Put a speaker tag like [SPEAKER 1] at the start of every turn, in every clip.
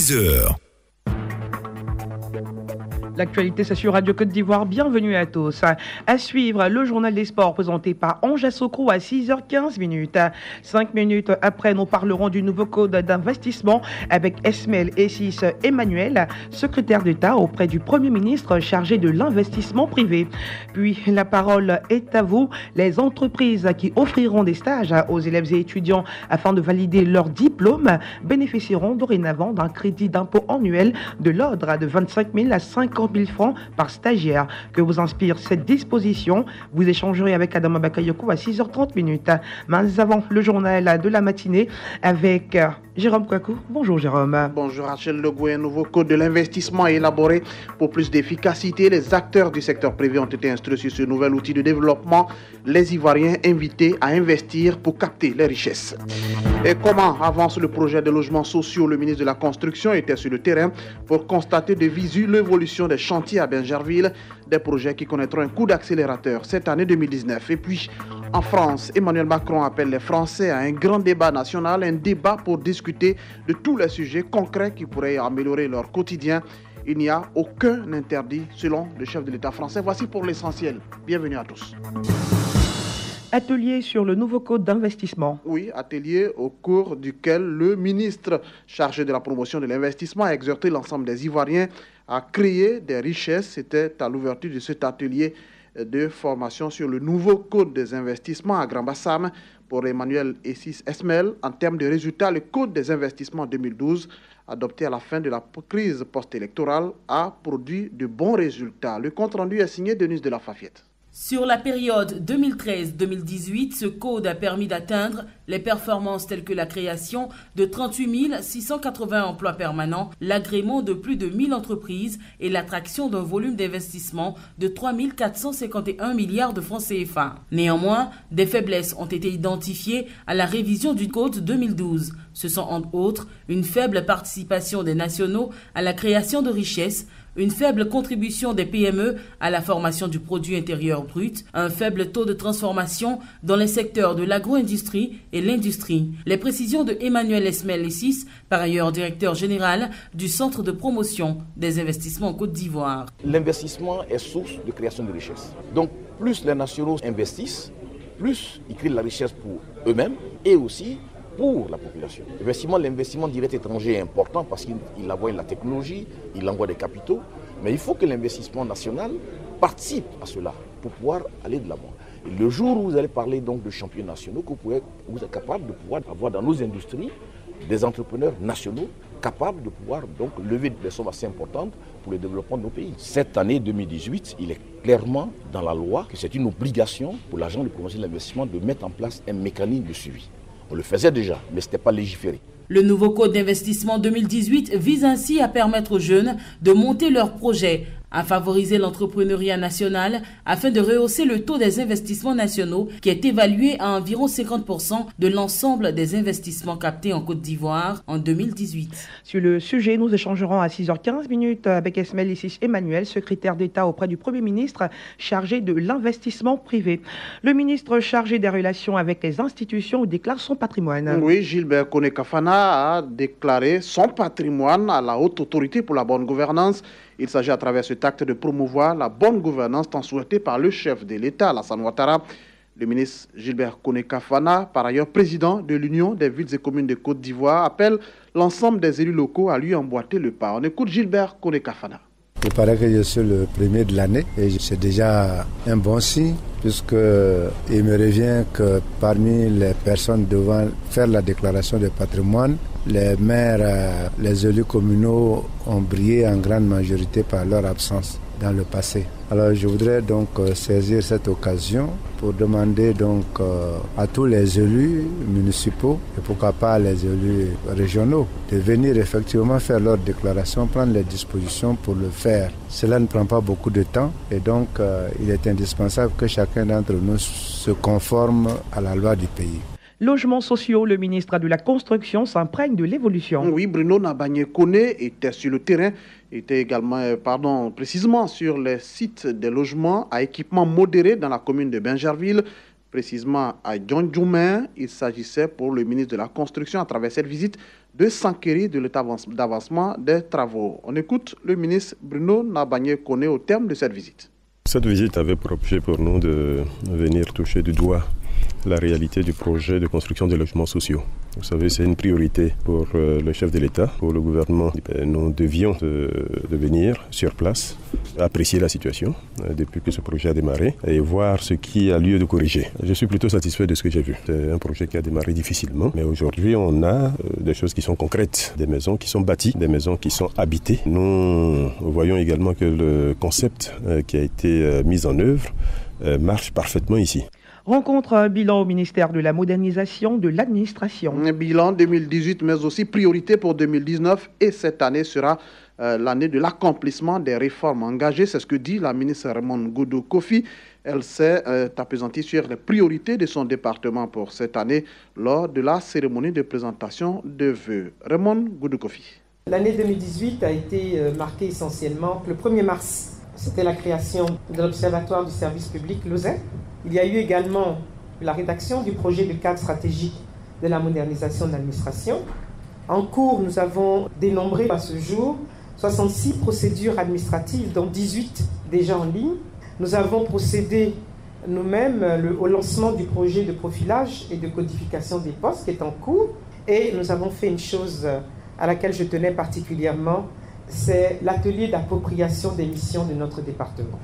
[SPEAKER 1] 6h.
[SPEAKER 2] L'actualité, c'est sur Radio Côte d'Ivoire. Bienvenue à tous. À suivre, le journal des sports présenté par Ange Assokro à 6h15. 5 minutes après, nous parlerons du nouveau code d'investissement avec Esmel Essis Emmanuel, secrétaire d'État auprès du Premier ministre chargé de l'investissement privé. Puis, la parole est à vous. Les entreprises qui offriront des stages aux élèves et étudiants afin de valider leur diplôme bénéficieront dorénavant d'un crédit d'impôt annuel de l'ordre de 25 000 à 50 000 francs par stagiaire. Que vous inspire cette disposition? Vous échangerez avec Adama Bakayoko à 6h30. Mais avant le journal de la matinée avec Jérôme Kouakou. Bonjour Jérôme.
[SPEAKER 3] Bonjour Rachel Legoué. Un nouveau code de l'investissement est élaboré pour plus d'efficacité. Les acteurs du secteur privé ont été instruits sur ce nouvel outil de développement. Les Ivoiriens invités à investir pour capter les richesses. Et comment avance le projet de logements sociaux? Le ministre de la Construction était sur le terrain pour constater de visu l'évolution des chantiers à Bingerville, des projets qui connaîtront un coup d'accélérateur cette année 2019. Et puis, en France, Emmanuel Macron appelle les Français à un grand débat national, un débat pour discuter de tous les sujets concrets qui pourraient améliorer leur quotidien. Il n'y a aucun interdit selon le chef de l'État français. Voici pour l'essentiel. Bienvenue à tous.
[SPEAKER 2] Atelier sur le nouveau code d'investissement.
[SPEAKER 3] Oui, atelier au cours duquel le ministre chargé de la promotion de l'investissement a exhorté l'ensemble des Ivoiriens à créer des richesses. C'était à l'ouverture de cet atelier de formation sur le nouveau code des investissements à Grand Bassam. Pour Emmanuel Essis Esmel, en termes de résultats, le code des investissements 2012, adopté à la fin de la crise post-électorale, a produit de bons résultats. Le compte-rendu est signé Denise de la Fafiette.
[SPEAKER 4] Sur la période 2013-2018, ce code a permis d'atteindre les performances telles que la création de 38 680 emplois permanents, l'agrément de plus de 1000 entreprises et l'attraction d'un volume d'investissement de 3 451 milliards de francs CFA. Néanmoins, des faiblesses ont été identifiées à la révision du code 2012. Ce sont entre autres une faible participation des nationaux à la création de richesses, une faible contribution des PME à la formation du produit intérieur brut, un faible taux de transformation dans les secteurs de l'agro-industrie et l'industrie. Les précisions de Emmanuel Esmel Essis, par ailleurs directeur général du Centre de promotion des investissements en Côte d'Ivoire.
[SPEAKER 5] L'investissement est source de création de richesse. Donc plus les nationaux investissent, plus ils créent de la richesse pour eux-mêmes et aussi pour la population. L'investissement direct étranger est important parce qu'il envoie la technologie, il envoie des capitaux, mais il faut que l'investissement national participe à cela pour pouvoir aller de l'avant. Et le jour où vous allez parler donc de champions nationaux, que vous êtes capable de pouvoir avoir dans nos industries des entrepreneurs nationaux capables de pouvoir donc lever des sommes assez importantes pour le développement de nos pays. Cette année 2018, il est clairement dans la loi que c'est une obligation pour l'agent de promotion de l'investissement de mettre en place un mécanisme de suivi. On le faisait déjà, mais ce n'était pas légiféré.
[SPEAKER 4] Le nouveau code d'investissement 2018 vise ainsi à permettre aux jeunes de monter leurs projets, à favoriser l'entrepreneuriat national afin de rehausser le taux des investissements nationaux qui est évalué à environ 50% de l'ensemble des investissements captés en Côte d'Ivoire en 2018.
[SPEAKER 2] Sur le sujet, nous échangerons à 6h15 avec Esmel Essis Emmanuel, secrétaire d'État auprès du Premier ministre chargé de l'investissement privé. Le ministre chargé des relations avec les institutions déclare son patrimoine.
[SPEAKER 3] Oui, Gilbert Kone-Kafana a déclaré son patrimoine à la Haute Autorité pour la bonne gouvernance. Il s'agit à travers cet acte de promouvoir la bonne gouvernance tant souhaitée par le chef de l'État, Alassane Ouattara. Le ministre Gilbert Kone-Kafana, par ailleurs président de l'Union des villes et communes de Côte d'Ivoire, appelle l'ensemble des élus locaux à lui emboîter le pas. On écoute Gilbert Kone-Kafana.
[SPEAKER 6] Il paraît que je suis le premier de l'année et c'est déjà un bon signe puisque il me revient que parmi les personnes devant faire la déclaration de patrimoine, les maires, les élus communaux ont brillé en grande majorité par leur absence dans le passé. Alors je voudrais donc saisir cette occasion pour demander donc à tous les élus municipaux et pourquoi pas les élus régionaux de venir effectivement faire leur déclaration, prendre les dispositions pour le faire. Cela ne prend pas beaucoup de temps et donc il est indispensable que chacun d'entre nous se conforme à la loi du pays.
[SPEAKER 2] Logements sociaux, le ministre de la Construction s'imprègne de l'évolution.
[SPEAKER 3] Oui, Bruno Nabagné-Kone était sur le terrain, était également, précisément sur les sites des logements à équipement modéré dans la commune de Bingerville. précisément à Djondjoumen. Il s'agissait pour le ministre de la Construction, à travers cette visite, de s'enquérir de l'état d'avancement des travaux. On écoute le ministre Bruno Nabagné-Koné au terme de cette visite.
[SPEAKER 1] Cette visite avait pour objet pour nous de venir toucher du doigt la réalité du projet de construction de logements sociaux. Vous savez, c'est une priorité pour le chef de l'État, pour le gouvernement. Nous devions de venir sur place, apprécier la situation depuis que ce projet a démarré et voir ce qui a lieu de corriger. Je suis plutôt satisfait de ce que j'ai vu. C'est un projet qui a démarré difficilement, mais aujourd'hui on a des choses qui sont concrètes, des maisons qui sont bâties, des maisons qui sont habitées. Nous voyons également que le concept qui a été mis en œuvre marche parfaitement ici.
[SPEAKER 2] Rencontre bilan au ministère de la modernisation de l'administration.
[SPEAKER 3] Un bilan 2018, mais aussi priorité pour 2019. Et cette année sera l'année de l'accomplissement des réformes engagées. C'est ce que dit la ministre Raymond Goudou Kofi. Elle s'est appesantie sur les priorités de son département pour cette année lors de la cérémonie de présentation de vœux. Raymond Goudou Kofi.
[SPEAKER 7] L'année 2018 a été marquée essentiellement le 1er mars. C'était la création de l'Observatoire du service public Lausanne. Il y a eu également la rédaction du projet de cadre stratégique de la modernisation de l'administration. En cours, nous avons dénombré à ce jour 66 procédures administratives, dont 18 déjà en ligne. Nous avons procédé nous-mêmes au lancement du projet de profilage et de codification des postes qui est en cours. Et nous avons fait une chose à laquelle je tenais particulièrement, c'est l'atelier d'appropriation des missions de notre département.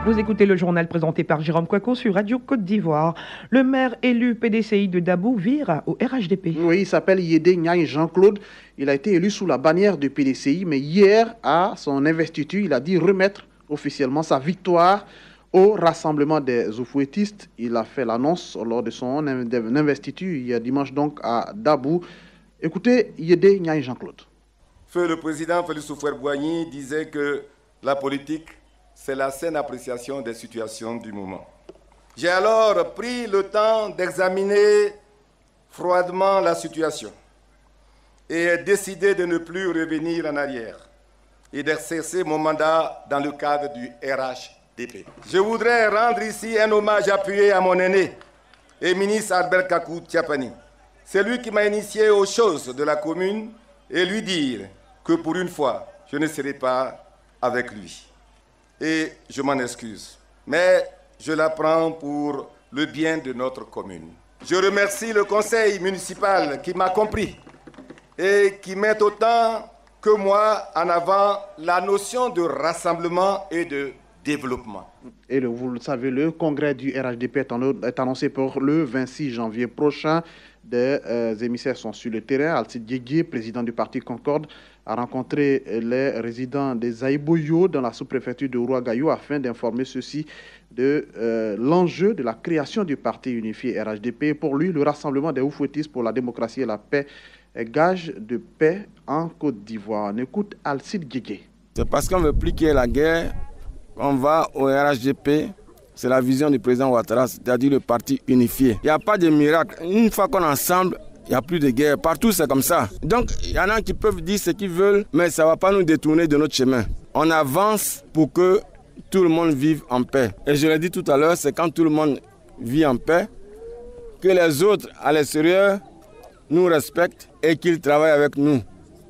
[SPEAKER 2] Vous écoutez le journal présenté par Jérôme Kouakou sur Radio Côte d'Ivoire. Le maire élu PDCI de Dabou vire au RHDP.
[SPEAKER 3] Oui, il s'appelle Yédé Niaï Jean-Claude. Il a été élu sous la bannière de PDCI, mais hier, à son investiture, il a dit remettre officiellement sa victoire au rassemblement des oufouettistes. Il a fait l'annonce lors de son investiture, hier dimanche donc à Dabou. Écoutez Yédé Niaï Jean-Claude.
[SPEAKER 8] Feu le président Félix Houphouët-Boigny disait que la politique, c'est la saine appréciation des situations du moment. J'ai alors pris le temps d'examiner froidement la situation et décidé de ne plus revenir en arrière et d'exercer mon mandat dans le cadre du RHDP. Je voudrais rendre ici un hommage appuyé à mon aîné et ministre Albert Kakou Tiapani. C'est lui qui m'a initié aux choses de la commune et lui dire que pour une fois, je ne serai pas avec lui. Et je m'en excuse. Mais je la prends pour le bien de notre commune. Je remercie le conseil municipal qui m'a compris et qui met autant que moi en avant la notion de rassemblement et de développement.
[SPEAKER 3] Et vous le savez, le congrès du RHDP est annoncé pour le 26 janvier prochain. Des émissaires sont sur le terrain. Alcide Diéguié, président du parti Concorde, a rencontré les résidents des Aïboyo dans la sous-préfecture de Ouagaïou afin d'informer ceux-ci de l'enjeu de la création du parti unifié RHDP. Pour lui, le rassemblement des oufouettistes pour la démocratie et la paix est gage de paix en Côte d'Ivoire. On écoute Alcide Diéguié.
[SPEAKER 9] C'est parce qu'on ne veut plus qu'il y ait la guerre qu'on va au RHDP. C'est la vision du président Ouattara, c'est-à-dire le parti unifié. Il n'y a pas de miracle. Une fois qu'on est ensemble, il n'y a plus de guerre. Partout, c'est comme ça. Donc, il y en a qui peuvent dire ce qu'ils veulent, mais ça ne va pas nous détourner de notre chemin. On avance pour que tout le monde vive en paix. Et je l'ai dit tout à l'heure, c'est quand tout le monde vit en paix que les autres à l'extérieur nous respectent et qu'ils travaillent avec nous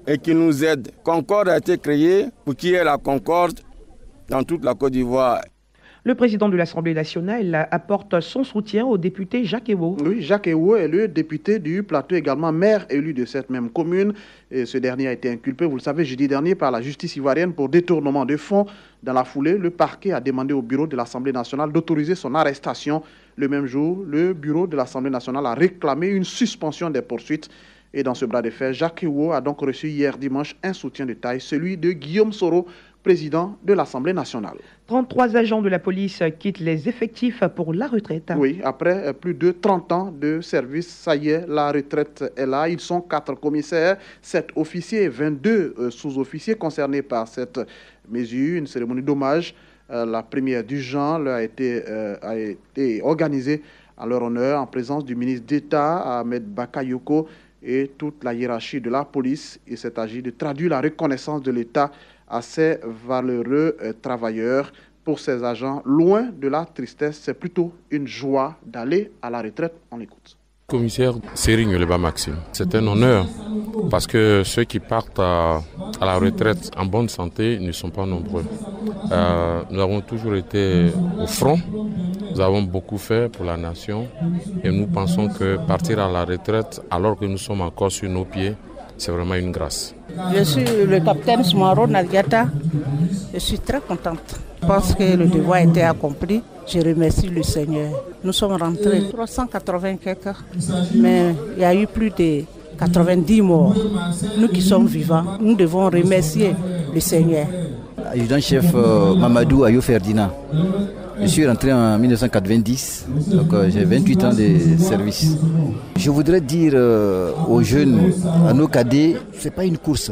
[SPEAKER 9] et qu'ils nous aident. Concorde a été créée pour qu'il y ait la concorde dans toute la Côte d'Ivoire.
[SPEAKER 2] Le président de l'Assemblée nationale apporte son soutien au député Jacques Ewo.
[SPEAKER 3] Oui, Jacques Ewo est le député du Plateau, également maire élu de cette même commune. Et ce dernier a été inculpé, vous le savez, jeudi dernier par la justice ivoirienne pour détournement de fonds. Dans la foulée, le parquet a demandé au bureau de l'Assemblée nationale d'autoriser son arrestation. Le même jour, le bureau de l'Assemblée nationale a réclamé une suspension des poursuites. Et dans ce bras de fer, Jacques Ewo a donc reçu hier dimanche un soutien de taille, celui de Guillaume Soro, président de l'Assemblée nationale.
[SPEAKER 2] 33 agents de la police quittent les effectifs pour la retraite.
[SPEAKER 3] Oui, après plus de 30 ans de service, ça y est, la retraite est là. Ils sont 4 commissaires, 7 officiers et 22 sous-officiers concernés par cette mesure. Une cérémonie d'hommage, la première du genre, a été organisée à leur honneur en présence du ministre d'État, Ahmed Bakayoko, et toute la hiérarchie de la police. Il s'est agi de traduire la reconnaissance de l'État à ces valeureux travailleurs Pour ces agents, loin de la tristesse, c'est plutôt une joie d'aller à la retraite. On l'écoute.
[SPEAKER 10] Commissaire Serigne Leba Maxime, c'est un honneur parce que ceux qui partent à la retraite en bonne santé ne sont pas nombreux. Nous avons toujours été au front, nous avons beaucoup fait pour la nation et nous pensons que partir à la retraite alors que nous sommes encore sur nos pieds, c'est vraiment une grâce.
[SPEAKER 11] Je suis le capitaine Soumaro Nadiata, je suis très contente. Je pense que le devoir a été accompli. Je remercie le Seigneur. Nous sommes rentrés 380 quelques, mais il y a eu plus de 90 morts. Nous qui sommes vivants, nous devons remercier le Seigneur.
[SPEAKER 12] Adjudant-chef Mamadou Ayou Ferdinand. Je suis rentré en 1990, donc j'ai 28 ans de service. Je voudrais dire aux jeunes, à nos cadets, ce n'est pas une course.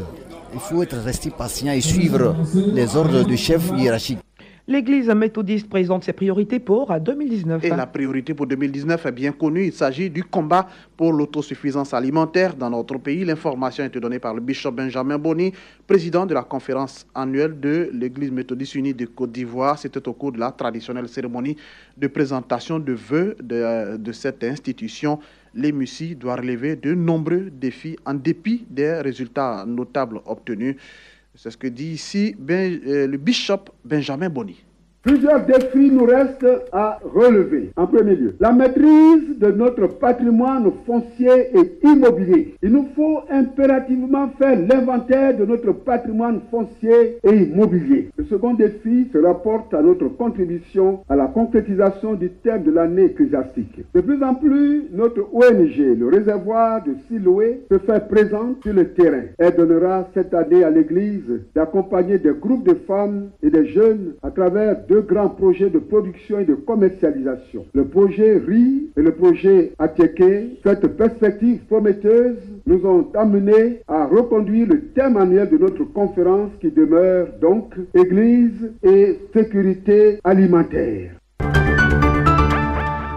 [SPEAKER 12] Il faut rester patient et suivre les ordres du chef hiérarchique.
[SPEAKER 2] L'Église méthodiste présente ses priorités pour 2019.
[SPEAKER 3] Et la priorité pour 2019 est bien connue. Il s'agit du combat pour l'autosuffisance alimentaire dans notre pays. L'information a été donnée par le bishop Benjamin Boni, président de la conférence annuelle de l'Église méthodiste unie de Côte d'Ivoire. C'était au cours de la traditionnelle cérémonie de présentation de vœux de cette institution. L'EMUCI doit relever de nombreux défis en dépit des résultats notables obtenus. C'est ce que dit ici le bishop Benjamin Boni.
[SPEAKER 13] Plusieurs défis nous restent à relever. En premier lieu, la maîtrise de notre patrimoine foncier et immobilier. Il nous faut impérativement faire l'inventaire de notre patrimoine foncier et immobilier. Le second défi se rapporte à notre contribution à la concrétisation du thème de l'année ecclésiastique. De plus en plus, notre ONG, le réservoir de Siloé, se fait présente sur le terrain. Elle donnera cette année à l'Église d'accompagner des groupes de femmes et des jeunes à travers deux grands projets de production et de commercialisation. Le projet RI et le projet Atieke. Cette perspective prometteuse nous ont amenés à reconduire le thème annuel de notre conférence qui demeure donc Église et sécurité alimentaire.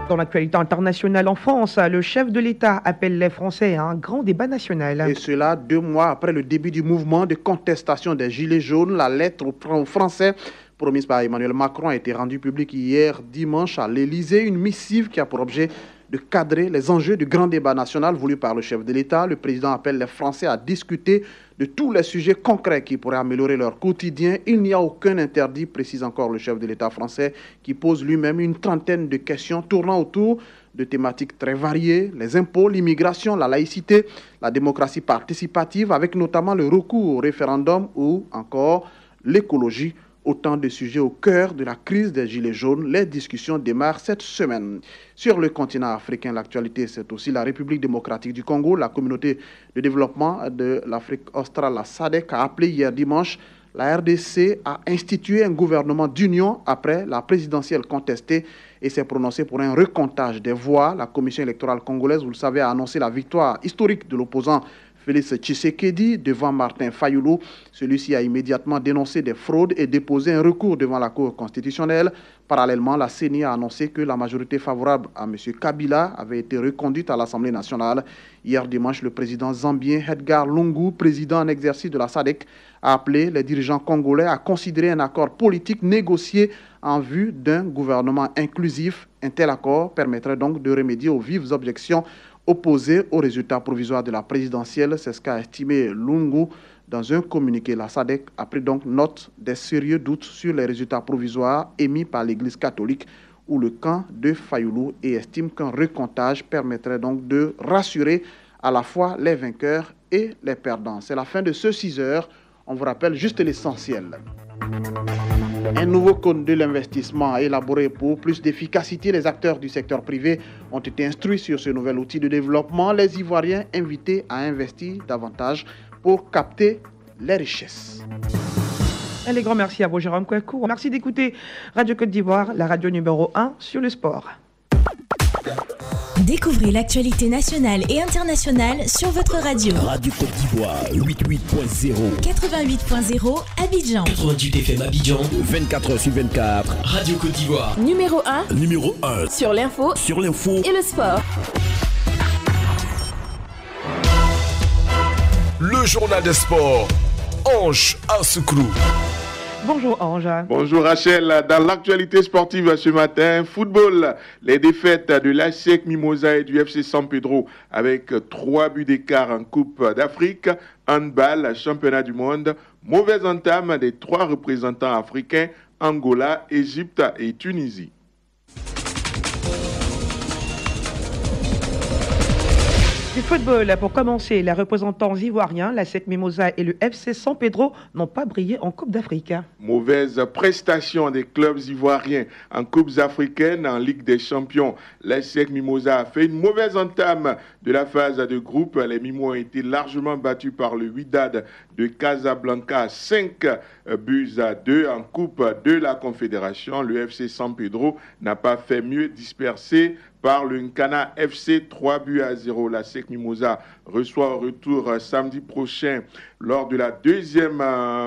[SPEAKER 2] Dans l'actualité internationale en France, le chef de l'État appelle les Français à un grand débat national.
[SPEAKER 3] Et cela 2 mois après le début du mouvement de contestation des Gilets jaunes. La lettre aux Français promise par Emmanuel Macron a été rendue publique hier dimanche à l'Élysée. Une missive qui a pour objet de cadrer les enjeux du grand débat national voulu par le chef de l'État. Le président appelle les Français à discuter de tous les sujets concrets qui pourraient améliorer leur quotidien. Il n'y a aucun interdit, précise encore le chef de l'État français, qui pose lui-même une trentaine de questions tournant autour de thématiques très variées, les impôts, l'immigration, la laïcité, la démocratie participative, avec notamment le recours au référendum ou encore l'écologie. Autant de sujets au cœur de la crise des Gilets jaunes. Les discussions démarrent cette semaine. Sur le continent africain, l'actualité, c'est aussi la République démocratique du Congo. La communauté de développement de l'Afrique australe, la SADC, a appelé hier dimanche la RDC à instituer un gouvernement d'union après la présidentielle contestée et s'est prononcée pour un recomptage des voix. La commission électorale congolaise, vous le savez, a annoncé la victoire historique de l'opposant Félix Tshisekedi devant Martin Fayoulou. Celui-ci a immédiatement dénoncé des fraudes et déposé un recours devant la Cour constitutionnelle. Parallèlement, la CENI a annoncé que la majorité favorable à M. Kabila avait été reconduite à l'Assemblée nationale. Hier dimanche, le président zambien Edgar Lungu, président en exercice de la SADC, a appelé les dirigeants congolais à considérer un accord politique négocié en vue d'un gouvernement inclusif. Un tel accord permettrait donc de remédier aux vives objections opposé au résultat provisoire de la présidentielle. C'est ce qu'a estimé Lungu dans un communiqué. La SADC a pris donc note des sérieux doutes sur les résultats provisoires émis par l'Église catholique ou le camp de Fayoulou et estime qu'un recomptage permettrait donc de rassurer à la fois les vainqueurs et les perdants. C'est la fin de ce 6 heures. On vous rappelle juste l'essentiel. Un nouveau code de l'investissement élaboré pour plus d'efficacité. Les acteurs du secteur privé ont été instruits sur ce nouvel outil de développement. Les Ivoiriens invités à investir davantage pour capter les richesses.
[SPEAKER 2] Un grand merci à vous, Jérôme Kouakou. Merci d'écouter Radio Côte d'Ivoire, la radio numéro 1 sur le sport.
[SPEAKER 14] Découvrez l'actualité nationale et internationale sur votre radio.
[SPEAKER 15] Radio Côte d'Ivoire, 88.0.
[SPEAKER 14] 88.0 Abidjan.
[SPEAKER 15] 98 FM Abidjan. 24h/24. Radio Côte d'Ivoire.
[SPEAKER 14] Numéro 1.
[SPEAKER 15] Numéro 1.
[SPEAKER 14] Sur l'info.
[SPEAKER 15] Sur l'info.
[SPEAKER 14] Et le sport.
[SPEAKER 16] Le journal des sports. Ange Assoukro.
[SPEAKER 2] Bonjour Ange.
[SPEAKER 16] Bonjour Rachel. Dans l'actualité sportive ce matin, football, les défaites de l'ASEC Mimosa et du FC San Pedro avec 3 buts d'écart en Coupe d'Afrique. Handball, championnat du monde, mauvaise entame des 3 représentants africains, Angola, Égypte et Tunisie.
[SPEAKER 2] Du football, pour commencer, les représentants ivoiriens, l'ASEC Mimosa et le FC San Pedro n'ont pas brillé en Coupe d'Afrique.
[SPEAKER 16] Mauvaise prestation des clubs ivoiriens en Coupes africaines, en Ligue des Champions. L'ASEC Mimosa a fait une mauvaise entame de la phase de groupe. Les Mimos ont été largement battus par le Wydad de Casablanca, 5 buts à 2 en Coupe de la Confédération. Le FC San Pedro n'a pas fait mieux, dispersé par le Nkana FC, 3 buts à 0. La SEC Mimosa reçoit au retour samedi prochain lors de la deuxième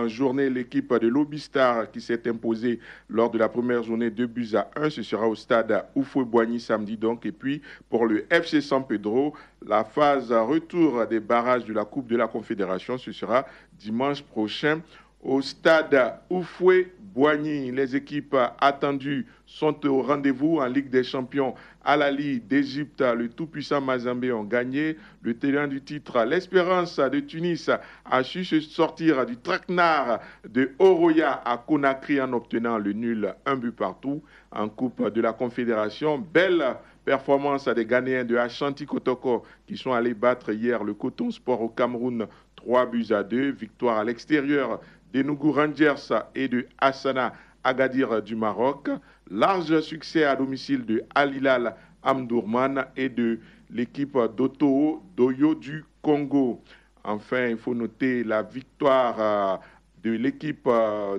[SPEAKER 16] journée l'équipe de Lobistar qui s'est imposée lors de la première journée 2 buts à 1. Ce sera au stade Houphouët-Boigny samedi donc. Et puis pour le FC San Pedro, la phase retour des barrages de la Coupe de la Confédération, ce sera dimanche prochain au stade Houphouët-Boigny. Les équipes attendues sont au rendez-vous en Ligue des Champions. Al-Ahly d'Égypte, le tout-puissant Mazembe ont gagné. Le tenant du titre, l'Espérance de Tunis, a su se sortir du traquenard de Oroya à Conakry en obtenant le nul 1 but partout. En Coupe de la Confédération, belle performance des Ghanéens de Ashanti Kotoko qui sont allés battre hier le Coton Sport au Cameroun 3 buts à 2. Victoire à l'extérieur d'Enugu Rangers et de Hassana Agadir du Maroc. Large succès à domicile de Al Hilal Omdurman et de l'équipe d'Otoo Doyo du Congo. Enfin, il faut noter la victoire de l'équipe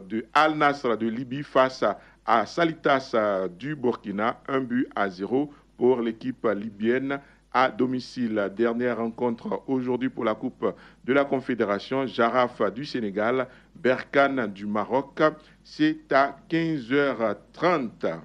[SPEAKER 16] de Al Nassr de Libye face à Salitas du Burkina, 1 but à 0 pour l'équipe libyenne à domicile. Dernière rencontre aujourd'hui pour la Coupe de la Confédération. Jaraf du Sénégal, Berkane du Maroc. C'est à 15h30.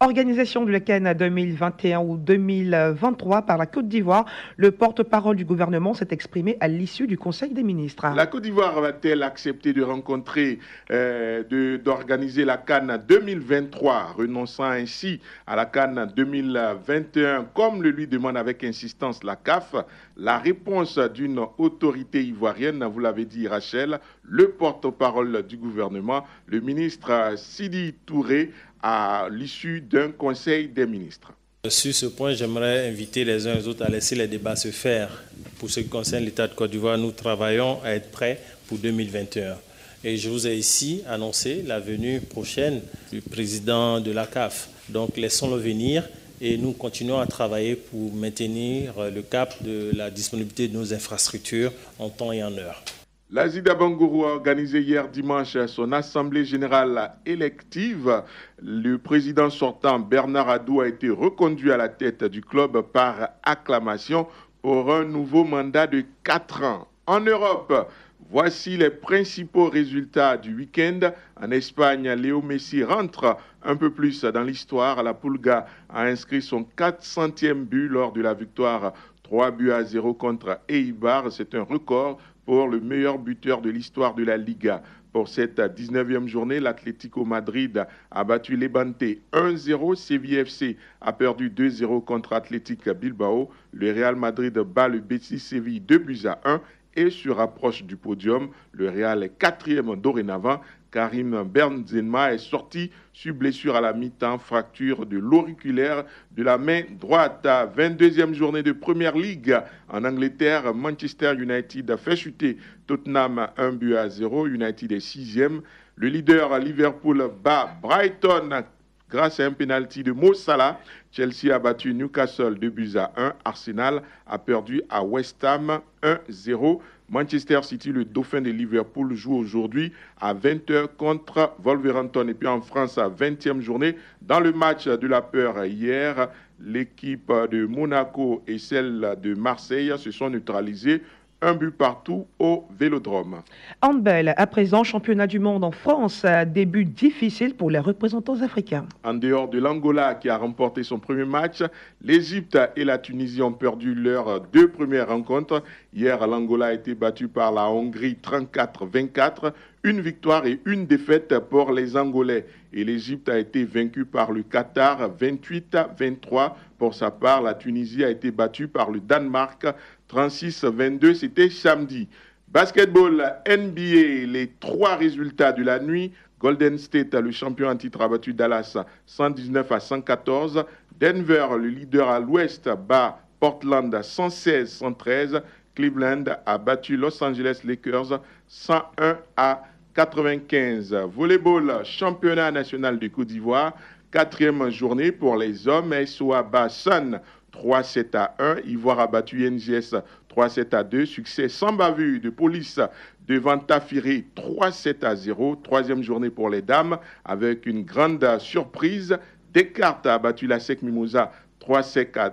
[SPEAKER 2] Organisation de la CAN 2021 ou 2023 par la Côte d'Ivoire. Le porte-parole du gouvernement s'est exprimé à l'issue du Conseil des ministres.
[SPEAKER 16] La Côte d'Ivoire va-t-elle accepter de rencontrer, d'organiser la CAN 2023, renonçant ainsi à la CAN 2021, comme le lui demande avec insistance la CAF? La réponse d'une autorité ivoirienne, vous l'avez dit Rachel, le porte-parole du gouvernement, le ministre Sidi Touré, à l'issue d'un conseil des ministres.
[SPEAKER 17] Sur ce point, j'aimerais inviter les uns et les autres à laisser les débats se faire. Pour ce qui concerne l'État de Côte d'Ivoire, nous travaillons à être prêts pour 2021. Et je vous ai ici annoncé la venue prochaine du président de la CAF. Donc laissons-le venir et nous continuons à travailler pour maintenir le cap de la disponibilité de nos infrastructures en temps et en heure.
[SPEAKER 16] La Zida Bangourou a organisé hier dimanche son assemblée générale élective. Le président sortant Bernard Adou a été reconduit à la tête du club par acclamation pour un nouveau mandat de 4 ans. En Europe, voici les principaux résultats du week-end. En Espagne, Léo Messi rentre un peu plus dans l'histoire. La Pulga a inscrit son 400e but lors de la victoire 3 buts à 0 contre Eibar. C'est un record pour le meilleur buteur de l'histoire de la Liga. Pour cette 19e journée, l'Atlético Madrid a battu Levante 1-0. Séville FC a perdu 2-0 contre Athletic Bilbao. Le Real Madrid bat le Betis Séville 2 buts à 1 et se rapproche du podium. Le Real est 4e dorénavant. Karim Benzema est sorti sur blessure à la mi-temps, fracture de l'auriculaire de la main droite. 22e journée de Première Ligue en Angleterre, Manchester United a fait chuter Tottenham 1 but à 0. United est 6e. Le leader Liverpool bat Brighton grâce à un penalty de Mo Salah. Chelsea a battu Newcastle 2 buts à 1. Arsenal a perdu à West Ham 1-0. Manchester City, le dauphin de Liverpool, joue aujourd'hui à 20h contre Wolverhampton. Et puis en France, à 20e journée, dans le match de la peur hier, l'équipe de Monaco et celle de Marseille se sont neutralisées 1 but partout au Vélodrome.
[SPEAKER 2] Handball, à présent championnat du monde en France, début difficile pour les représentants africains.
[SPEAKER 16] En dehors de l'Angola qui a remporté son premier match, l'Égypte et la Tunisie ont perdu leurs 2 premières rencontres. Hier, l'Angola a été battu par la Hongrie 34-24, une victoire et une défaite pour les Angolais. Et l'Égypte a été vaincue par le Qatar 28-23. Pour sa part, la Tunisie a été battue par le Danemark 36-22. C'était samedi. Basketball NBA, les 3 résultats de la nuit. Golden State, le champion en titre, a battu Dallas 119-114. Denver, le leader à l'ouest, bat Portland 116-113. Cleveland a battu Los Angeles Lakers 101-95. Volleyball, championnat national de Côte d'Ivoire, 4e journée pour les hommes. SOA bat Sun 3-7-1. Ivoire a battu NGS 3-7-2. Succès sans bavure de Police devant Tafiri 3-7-0. 3e journée pour les dames avec une grande surprise. Descartes a battu la SEC Mimosa 3-7-2.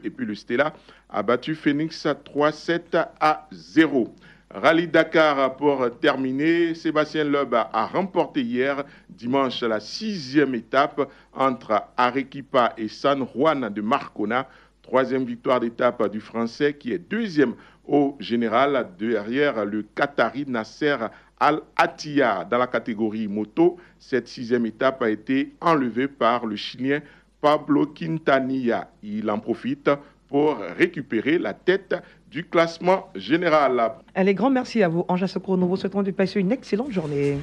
[SPEAKER 16] Et puis le Stella a battu Phoenix 3-7-0. Rallye Dakar pour terminer. Sébastien Loeb a remporté hier, dimanche, la 6e étape entre Arequipa et San Juan de Marcona. 3e victoire d'étape du Français qui est 2e au général derrière le Qatari Nasser Al-Attiyah. Dans la catégorie moto, cette 6e étape a été enlevée par le Chilien Pablo Quintanilla. Il en profite pour récupérer la tête du classement général.
[SPEAKER 2] Allez, grand merci à vous, Anja Sokro. Nous vous souhaitons de passer une excellente journée.